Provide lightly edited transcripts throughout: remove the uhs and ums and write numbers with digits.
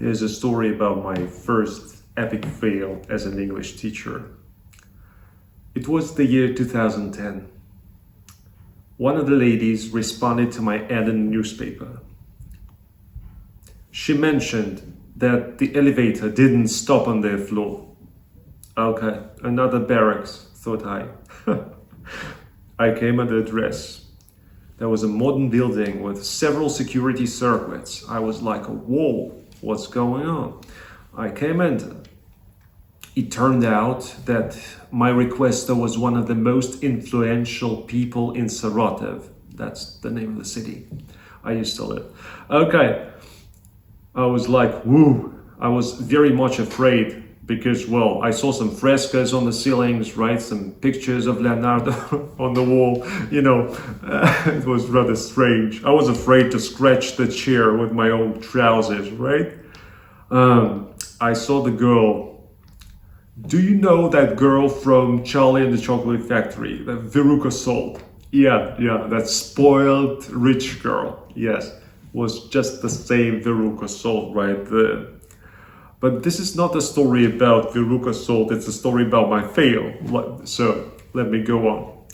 Here's a story about my first epic fail as an English teacher. It was the year 2010. One of the ladies responded to my ad in the newspaper. She mentioned that the elevator didn't stop on their floor. Okay, another barracks, thought I. I came at the address. There was a modern building with several security circuits. I was like, whoa, what's going on? I came in. It turned out that my requester was one of the most influential people in Saratov. That's the name of the city I used to live. Okay, I was like, woo. I was very much afraid because, well, I saw some frescoes on the ceilings, right? Some pictures of Leonardo on the wall, it was rather strange. I was afraid to scratch the chair with my own trousers, right? I saw the girl. Do you know that girl from Charlie and the Chocolate Factory, the Veruca Salt? Yeah, that spoiled rich girl. Yes, was just the same Veruca Salt right there. But this is not a story about Veruca Salt, it's a story about my fail. So let me go on.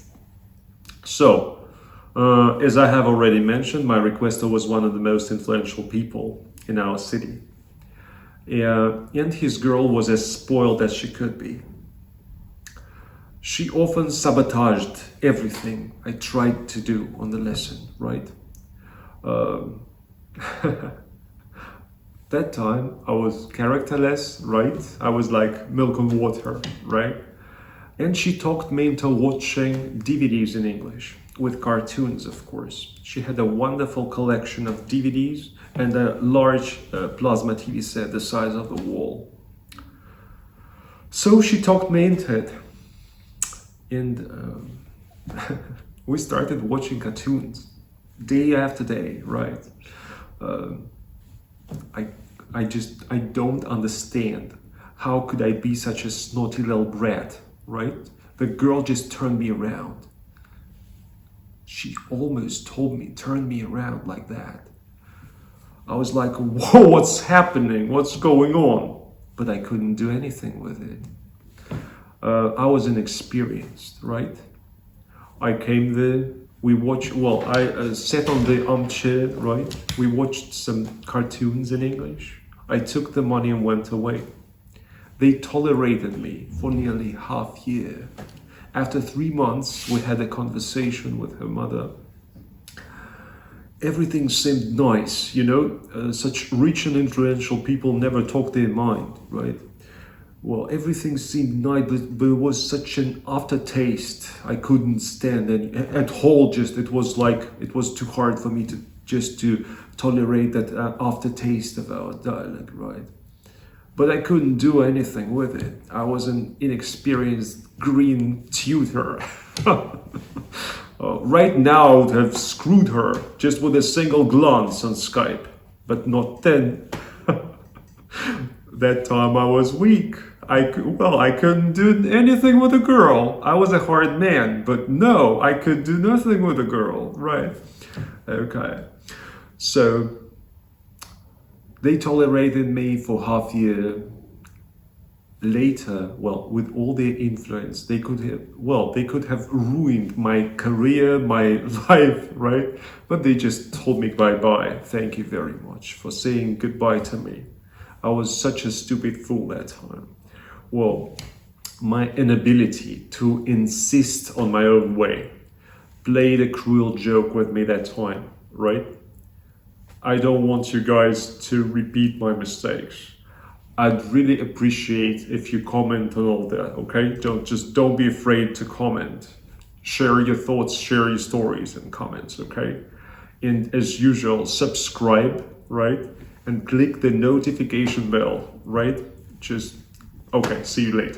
So, as I have already mentioned, my requester was one of the most influential people in our city. And his girl was as spoiled as she could be. She often sabotaged everything I tried to do on the lesson, right? That time I was characterless, right? I was like milk and water, right? And she talked me into watching DVDs in English, with cartoons, of course. She had a wonderful collection of DVDs and a large plasma TV set the size of the wall. So she talked me into it. And we started watching cartoons day after day, right? I don't understand. How could I be such a snotty little brat, right? The girl just turned me around. She almost turned me around like that. I was like, whoa, what's happening? What's going on? But I couldn't do anything with it. I was inexperienced, right? I came there. I sat on the armchair, right? We watched some cartoons in English. I took the money and went away. They tolerated me for nearly half a year. After 3 months, we had a conversation with her mother. Everything seemed nice, such rich and influential people never talk their mind, right? Well, everything seemed nice, but it was such an aftertaste. I couldn't stand it at all. It was too hard for me to tolerate that aftertaste of our dialogue, right? But I couldn't do anything with it. I was an inexperienced green tutor. Right now, I would have screwed her just with a single glance on Skype, but not then. That time I was weak. I couldn't do anything with a girl. I was a hard man, but no, I could do nothing with a girl, right? Okay. So they tolerated me for half a year. Later, with all their influence, they could have ruined my career, my life, right? But they just told me bye-bye. Thank you very much for saying goodbye to me. I was such a stupid fool that time. Well, my inability to insist on my own way played a cruel joke with me that time, right? I don't want you guys to repeat my mistakes. I'd really appreciate if you comment on all that, okay? Don't be afraid to comment. Share your thoughts, share your stories and comments, okay? And as usual, subscribe, right? And click the notification bell, right? Okay, see you later.